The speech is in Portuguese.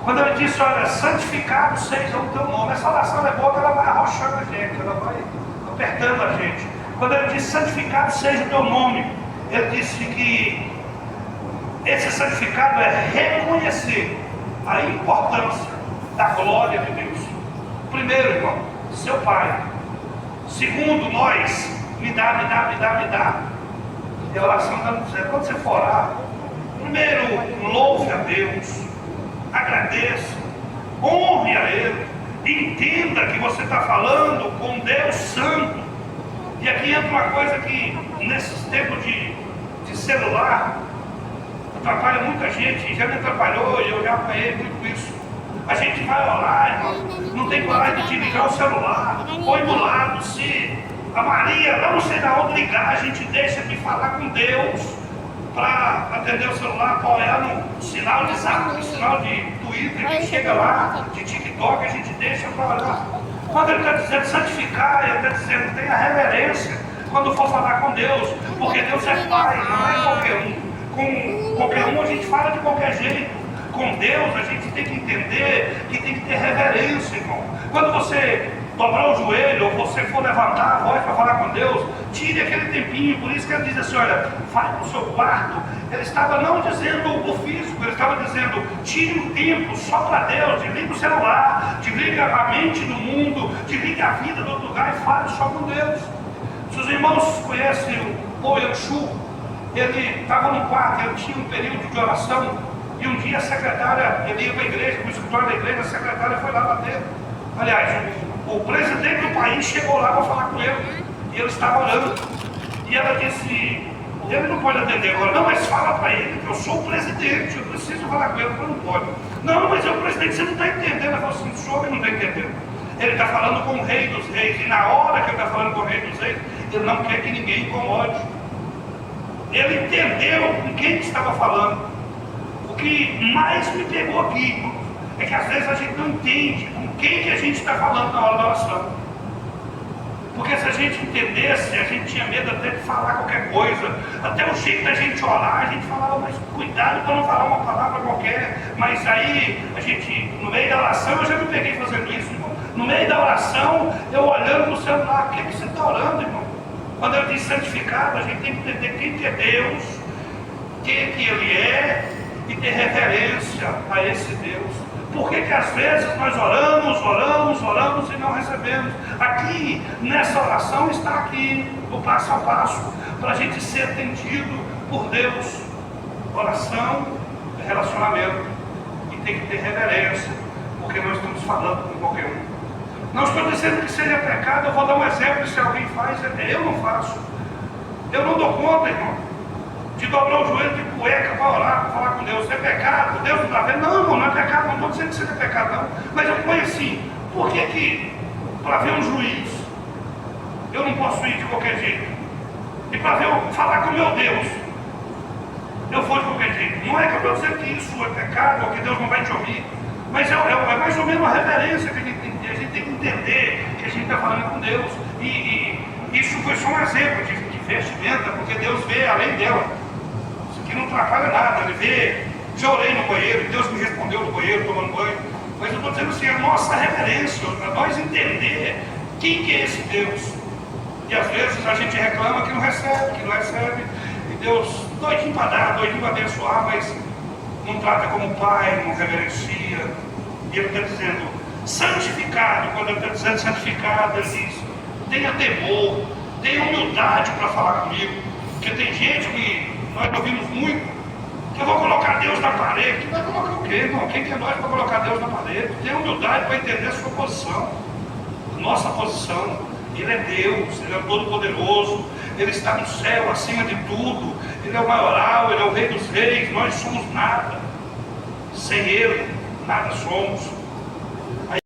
Quando ele disse, olha, santificado seja o teu nome. Essa oração é boa, ela vai arrochando a gente, ela vai apertando a gente. Quando ele disse, santificado seja o teu nome, ele disse que esse santificado é reconhecer a importância da glória de Deus. Primeiro, irmão, seu Pai. Segundo, nós, me dá. E a oração está nos dizendo, quando você for orar, primeiro, louve a Deus, agradeça, honre a Ele, entenda que você está falando com Deus Santo. E aqui entra uma coisa que, nesses tempos de celular, atrapalha muita gente, já me atrapalhou, e eu já apanhei muito isso. A gente vai orar, irmão, não tem coragem de ligar o celular, põe do lado, se a Maria, não sei de onde ligar, a gente deixa de falar com Deus para atender o celular, para olhar no sinal de Zap, sinal de Twitter, que chega lá, de TikTok, a gente deixa para olhar. Quando ele está dizendo santificar, ele está dizendo tenha reverência quando for falar com Deus, porque Deus é Pai, não é qualquer um. Com qualquer um a gente fala de qualquer jeito. Com Deus a gente tem que entender que tem que ter reverência, irmão. Quando você dobrar o joelho ou você for levantar a voz para falar com Deus, tire aquele tempinho. Por isso que ele diz assim, olha, vai para o seu quarto. Ele estava não dizendo o físico, ele estava dizendo, tire um tempo só para Deus, desliga o celular, desliga a mente do mundo, desliga a vida do outro lugar e fale só com Deus. Se os irmãos conhecem o Oyanchu, ele estava no quarto, ele tinha um período de oração, e um dia a secretária, ele ia para a igreja, para o escritório da igreja, a secretária foi lá bater. Aliás, o presidente do país chegou lá para falar com ele, e ele estava orando. E ela disse, ele não pode atender agora, não, mas fala para ele que eu sou o presidente, eu preciso falar com ele, mas não pode. Não, mas é o presidente, você não está entendendo. Ela falou assim, o senhor não está entendendo. Ele está falando com o rei dos reis, e na hora que ele está falando com o rei dos reis, ele não quer que ninguém incomode. Ele entendeu com quem que estava falando. O que mais me pegou aqui é que às vezes a gente não entende com quem que a gente está falando na hora da oração. Porque se a gente entendesse, a gente tinha medo até de falar qualquer coisa. Até o jeito da gente orar, a gente falava, mas cuidado para não falar uma palavra qualquer. Mas aí, a gente, no meio da oração, eu já me peguei fazendo isso, irmão. No meio da oração, eu olhando no celular, o que que você está orando, irmão? Quando eu diz santificado, a gente tem que entender quem que é Deus, quem que Ele é, e ter reverência a esse Deus. Por que que às vezes nós oramos e não recebemos? Aqui, nessa oração, está aqui o passo a passo, para a gente ser atendido por Deus. Oração é relacionamento, e tem que ter reverência, porque nós estamos falando com qualquer um. Não estou dizendo que seja pecado, eu vou dar um exemplo, se alguém faz, eu não faço. Eu não dou conta, irmão, de dobrar o joelho de cueca para orar, para falar com Deus. É pecado? Deus não está vendo? Não, irmão, não é pecado, não estou dizendo que seja pecado, não. Mas eu ponho assim, por que para ver um juiz, eu não posso ir de qualquer jeito? E para falar com o meu Deus, eu vou de qualquer jeito? Não é que eu estou dizendo que isso é pecado, ou que Deus não vai te ouvir, mas é mais ou menos uma reverência que a gente tem. A gente tem que entender que a gente está falando com Deus. E isso foi só um exemplo de vestimenta, porque Deus vê além dela. Isso aqui não atrapalha nada. Ele vê, já orei no banheiro, Deus me respondeu no banheiro, tomando banho. Mas eu estou dizendo assim, a nossa reverência, para nós entender quem que é esse Deus. E às vezes a gente reclama que não recebe. E Deus, doidinho para dar, doidinho para abençoar, mas não trata como pai, não reverencia. E Ele está dizendo, santificado. Quando Ele está dizendo santificado, Ele diz, tenha temor, tenha humildade para falar comigo. Porque tem gente que nós ouvimos muito, que eu vou colocar Deus na parede. Vai colocar o quê, irmão? Quem que é nós para colocar Deus na parede? Tenha humildade para entender a sua posição, nossa posição. Ele é Deus, Ele é o Todo-Poderoso, Ele está no céu acima de tudo, Ele é o maioral, Ele é o Rei dos Reis. Nós somos nada, sem Ele nada somos.